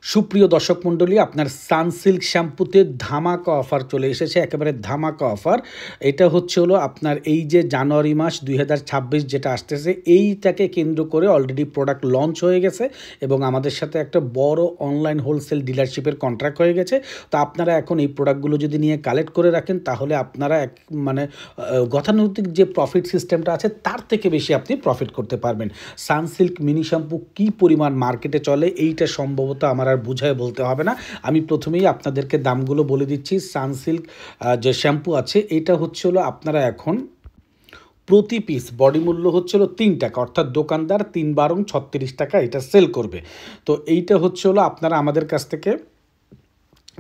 সুপ্রিয় দর্শক মণ্ডলী, আপনার সানসিল্ক শ্যাম্পুতে ধামাকা অফার চলে এসেছে, একেবারে ধামাকা অফার। এটা হলো আপনার এই যে জানুয়ারি মাস 2026 যেটা আসতেছে, এইটাকে কেন্দ্র করে অলরেডি প্রোডাক্ট লঞ্চ হয়ে গেছে এবং আমাদের সাথে একটা বড় অনলাইন হোলসেল ডিলারশিপের কন্ট্রাক্ট হয়ে গেছে। তো আপনারা এখন এই প্রোডাক্টগুলো যদি নিয়ে কালেক্ট করে রাখেন, তাহলে আপনারা গতানুগতিক যে প্রফিট সিস্টেমটা আছে তার থেকে বেশি আপনি প্রফিট করতে পারবেন। সানসিল্ক মিনি শ্যাম্পু কী পরিমাণ মার্কেটে চলে, এইটা সম্ভবত আমার আর বুঝায় বলতে হবে না। আমি প্রথমেই আপনাদেরকে দামগুলো বলে দিচ্ছি। সানসিল্ক যে শ্যাম্পু আছে, এটা হলো আপনারা এখন প্রতি পিস বডি মূল্য হলো 3 টাকা, অর্থাৎ দোকানদার 3 বারং 36 টাকা এটা সেল করবে। তো এইটা হলো আপনারা আমাদের কাছ থেকে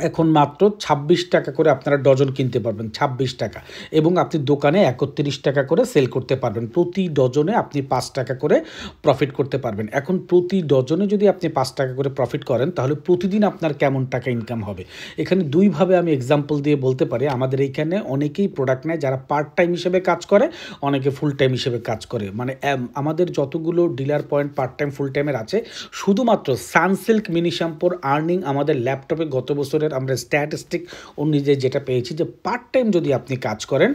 এখন মাত্র 26 টাকা করে আপনারা ডজন কিনতে পারবেন, 26 টাকা, এবং আপনি দোকানে 31 টাকা করে সেল করতে পারবেন। প্রতি ডজনে আপনি 5 টাকা করে প্রফিট করতে পারবেন। এখন প্রতি ডজনে যদি আপনি 5 টাকা করে প্রফিট করেন, তাহলে প্রতিদিন আপনার কেমন টাকা ইনকাম হবে? এখানে দুইভাবে আমি এক্সাম্পল দিয়ে বলতে পারি। আমাদের এইখানে অনেকেই প্রোডাক্ট নেয় যারা পার্ট টাইম হিসেবে কাজ করে, অনেকে ফুল টাইম হিসেবে কাজ করে। মানে আমাদের যতগুলো ডিলার পয়েন্ট পার্ট টাইম ফুল টাইমের আছে, শুধুমাত্র সানসিল্ক মিনি শ্যাম্পুর আর্নিং আমাদের ল্যাপটপে গত বছরের আমরা স্ট্যাটিস্টিক অনুযায়ী যেটা পেয়েছি, যে পার্ট টাইম যদি আপনি কাজ করেন,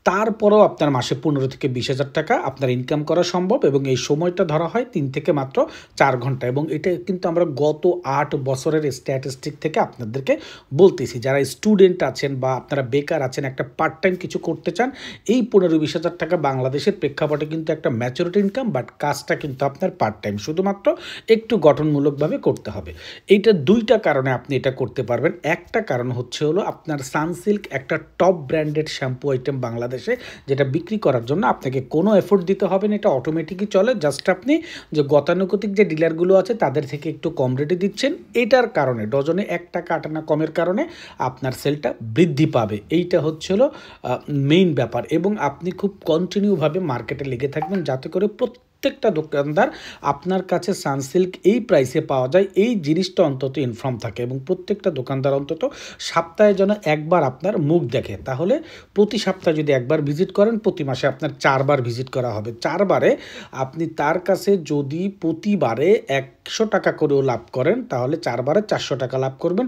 তারপরেও আপনার মাসে 15 থেকে 20,000 টাকা আপনার ইনকাম করা সম্ভব, এবং এই সময়টা ধরা হয় 3 থেকে মাত্র 4 ঘন্টা। এবং এটা কিন্তু আমরা গত 8 বছরের স্ট্যাটিস্টিক থেকে আপনাদেরকে বলতেছি। যারা স্টুডেন্ট আছেন বা আপনারা বেকার আছেন, একটা পার্ট টাইম কিছু করতে চান, এই 15-20,000 টাকা বাংলাদেশের প্রেক্ষাপটে কিন্তু একটা ম্যাচুরিটি ইনকাম, বাট কাজটা কিন্তু আপনার পার্ট টাইম, শুধুমাত্র একটু গঠনমূলকভাবে করতে হবে। এইটা দুইটা কারণে আপনি এটা করতে পারবেন। একটা কারণ হলো আপনার সানসিল্ক একটা টপ ব্র্যান্ডেড শ্যাম্পু আইটেম বাংলাদেশে, যেটা বিক্রি করার জন্য আপনাকে কোনো এফোর্ট দিতে হবে না, এটা অটোমেটিকই চলে। জাস্ট আপনি যে গতানুগতিক যে ডিলারগুলো আছে তাদের থেকে একটু কম রেটে দিচ্ছেন, এটার কারণে ডজনে 1 টাকা 8 আনা কমের কারণে আপনার সেলটা বৃদ্ধি পাবে। এইটা হলো মেইন ব্যাপার। এবং আপনি খুব কন্টিনিউভাবে মার্কেটে লেগে থাকবেন, যাতে করে প্রত্যেকটা দোকানদার আপনার কাছে সানসিল্ক এই প্রাইসে পাওয়া যায়, এই জিনিসটা অন্তত ইনফর্ম থাকে, এবং প্রত্যেকটা দোকানদার অন্তত সপ্তাহে যেন একবার আপনার মুখ দেখে। তাহলে প্রতি সপ্তাহে যদি একবার ভিজিট করেন, প্রতি মাসে আপনার 4 বার ভিজিট করা হবে। 4 বারে আপনি তার কাছে যদি প্রতিবারে 100 টাকা করেও লাভ করেন, তাহলে 4 বারে 400 টাকা লাভ করবেন।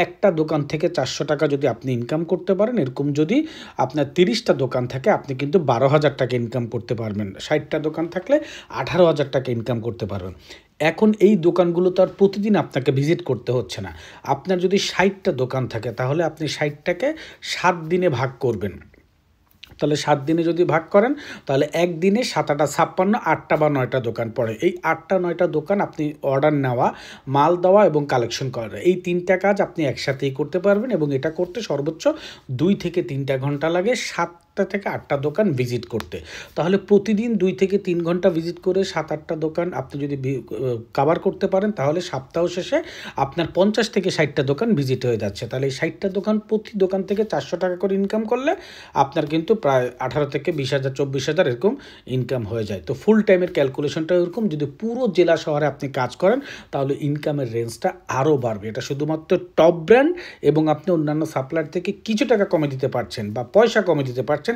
একটা দোকান থেকে 400 টাকা যদি আপনি ইনকাম করতে পারেন, এরকম যদি আপনার 30টা দোকান থাকে, আপনি কিন্তু 12,000 টাকা ইনকাম করতে পারবেন। 60টা দোকান থাকলে 18,000 টাকা ইনকাম করতে পারবেন। এখন এই দোকানগুলো তো আর প্রতিদিন আপনাকে ভিজিট করতে হচ্ছে না। আপনার যদি 60টা দোকান থাকে, তাহলে আপনি 60টাকে 7 দিনে ভাগ করবেন। তাহলে 7 দিনে যদি ভাগ করেন, তাহলে একদিনে 7 8 56, 8টা বা 9টা দোকান পড়ে। এই 8টা 9টা দোকান আপনি অর্ডার নেওয়া, মাল দেওয়া এবং কালেকশন করা, এই 3টা কাজ আপনি একসাথেই করতে পারবেন। এবং এটা করতে সর্বোচ্চ 2 থেকে 3টা ঘন্টা লাগে 7টা থেকে 8টা দোকান ভিজিট করতে। তাহলে প্রতিদিন 2 থেকে 3 ঘন্টা ভিজিট করে 7-8টা দোকান আপনি যদি কভার করতে পারেন, তাহলে সপ্তাহ শেষে আপনার 50 থেকে 60টা দোকান ভিজিট হয়ে যাচ্ছে। তাহলে এই 60টা দোকান, প্রতি দোকান থেকে 400 টাকা করে ইনকাম করলে আপনার কিন্তু প্রায় 18 থেকে 20,000 24,000 এরকম ইনকাম হয়ে যায়। তো ফুল টাইমের ক্যালকুলেশনটা এরকম। যদি পুরো জেলা শহরে আপনি কাজ করেন, তাহলে ইনকামের রেঞ্জটা আরও বাড়বে। এটা শুধুমাত্র টপ ব্র্যান্ড, এবং আপনি অন্যান্য সাপ্লায়ার থেকে কিছু টাকা কমে দিতে পারছেন বা পয়সা কমে দিতে পারছেন,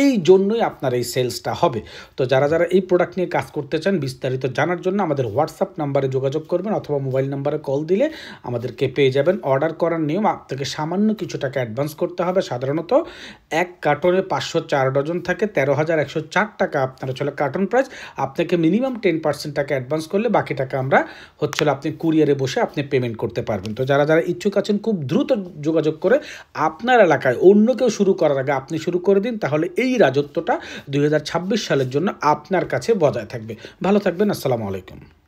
এই জন্যই আপনার এই সেলসটা হবে। তো যারা এই প্রোডাক্ট নিয়ে কাজ করতে চান, বিস্তারিত জানার জন্য আমাদের হোয়াটসঅ্যাপ নাম্বারে যোগাযোগ করবেন, অথবা মোবাইল নাম্বারে কল দিলে আমাদেরকে পেয়ে যাবেন। অর্ডার করার নিয়ম, আপনাকে সামান্য কিছু টাকা অ্যাডভান্স করতে হবে। সাধারণত 1 কার্টনে 504 ডজন থাকে, 13,104 টাকা আপনার কার্টন প্রাইস। আপনাকে মিনিমাম 10% টাকা অ্যাডভান্স করলে বাকি টাকা আমরা আপনি কুরিয়ারে বসে আপনি পেমেন্ট করতে পারবেন। তো যারা ইচ্ছুক আছেন, খুব দ্রুত যোগাযোগ করে আপনার এলাকায় অন্য কেউ শুরু করার আগে আপনি শুরু করে দিন, তাহলে এই রাজত্বটা 2026 সালের জন্য আপনার কাছে বজায় থাকবে। ভালো থাকবেন। আসসালামু আলাইকুম।